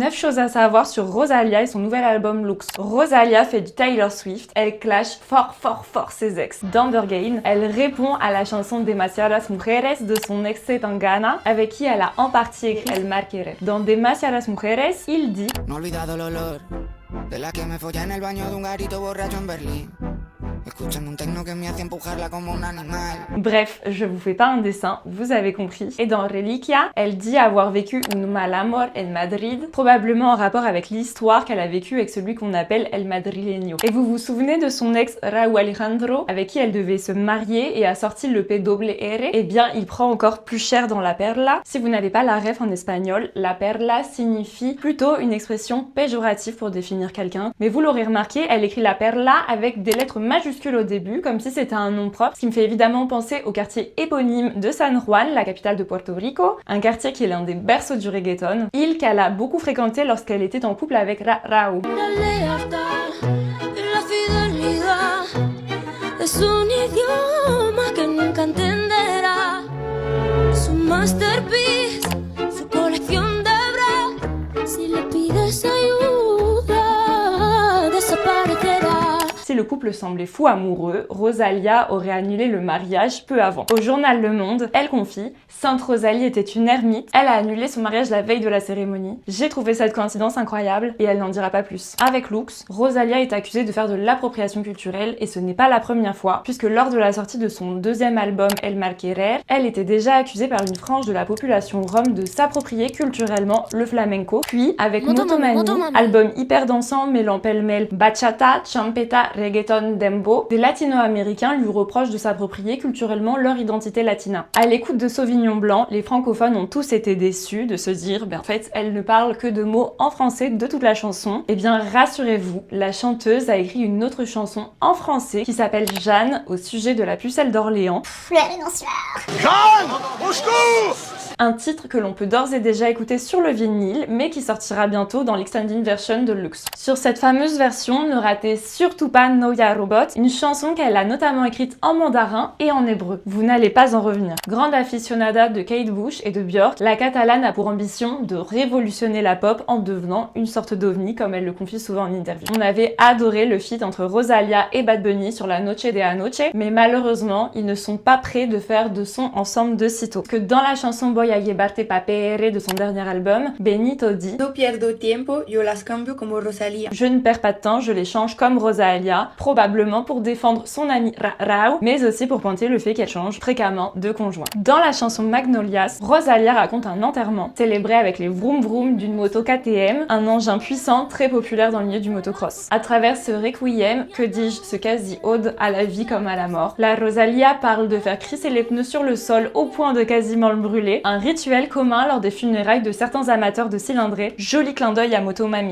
9 choses à savoir sur Rosalía et son nouvel album Looks. Rosalía fait du Taylor Swift, elle clash fort ses ex. Dans Berghain, elle répond à la chanson Demasiadas Mujeres de son ex Zetangana, avec qui elle a en partie écrit El Mar Querer. Dans Demasiadas Mujeres, il dit No olvidado el olor de la que me follé en el baño de un garito borracho en Berlín. Escuchando un techno que me hace empujarla como un animal. Bref, je vous fais pas un dessin, vous avez compris. Et dans Reliquia, elle dit avoir vécu un mal amor en Madrid, probablement en rapport avec l'histoire qu'elle a vécue avec celui qu'on appelle El Madrileño. Et vous vous souvenez de son ex Raúl Alejandro, avec qui elle devait se marier et a sorti le P-double-R? Eh bien, il prend encore plus cher dans La Perla. Si vous n'avez pas la ref en espagnol, La Perla signifie plutôt une expression péjorative pour définir quelqu'un. Mais vous l'aurez remarqué, elle écrit La Perla avec des lettres majuscules au début, comme si c'était un nom propre, ce qui me fait évidemment penser au quartier éponyme de San Juan, la capitale de Puerto Rico, un quartier qui est l'un des berceaux du reggaeton, île qu'elle a beaucoup fréquenté lorsqu'elle était en couple avec Raúl. Si le couple semblait fou amoureux, Rosalía aurait annulé le mariage peu avant. Au journal Le Monde, elle confie « Sainte Rosalie était une ermite, elle a annulé son mariage la veille de la cérémonie. J'ai trouvé cette coïncidence incroyable et elle n'en dira pas plus. » Avec Looks, Rosalía est accusée de faire de l'appropriation culturelle et ce n'est pas la première fois, puisque lors de la sortie de son deuxième album El Mar Querer, elle était déjà accusée par une frange de la population rome de s'approprier culturellement le flamenco. Puis, avec Motomami, album hyper dansant mêlant pêle-mêle bachata, champeta, reggaeton, dembo, des latino-américains lui reprochent de s'approprier culturellement leur identité latina. À l'écoute de Sauvignon Blanc, les francophones ont tous été déçus de se dire en fait elle ne parle que de mots en français de toute la chanson. Eh bien rassurez-vous, la chanteuse a écrit une autre chanson en français qui s'appelle Jeanne au sujet de la pucelle d'Orléans. Jeanne, au secours! Un titre que l'on peut d'ores et déjà écouter sur le vinyle, mais qui sortira bientôt dans l'extended version de Looks. Sur cette fameuse version, ne ratez surtout pas Noia Robot, une chanson qu'elle a notamment écrite en mandarin et en hébreu. Vous n'allez pas en revenir. Grande aficionada de Kate Bush et de Björk, la Catalane a pour ambition de révolutionner la pop en devenant une sorte d'ovni, comme elle le confie souvent en interview. On avait adoré le feat entre Rosalía et Bad Bunny sur La Noche de Anoche, mais malheureusement, ils ne sont pas prêts de faire de son ensemble de sitôt. Que dans la chanson Voy a llevarte pa PR de son dernier album, Benito dit No pierdo tiempo, yo las cambio como Rosalía. Je ne perds pas de temps, je les change comme Rosalía, probablement pour défendre son ami Raúl, mais aussi pour pointer le fait qu'elle change fréquemment de conjoint. Dans la chanson Magnolias, Rosalía raconte un enterrement célébré avec les vroom vroom d'une moto KTM, un engin puissant très populaire dans le milieu du motocross. À travers ce requiem, que dis-je, ce quasi-ode à la vie comme à la mort, la Rosalía parle de faire crisser les pneus sur le sol au point de quasiment le brûler, un rituel commun lors des funérailles de certains amateurs de cylindrés. Joli clin d'œil à Motomami.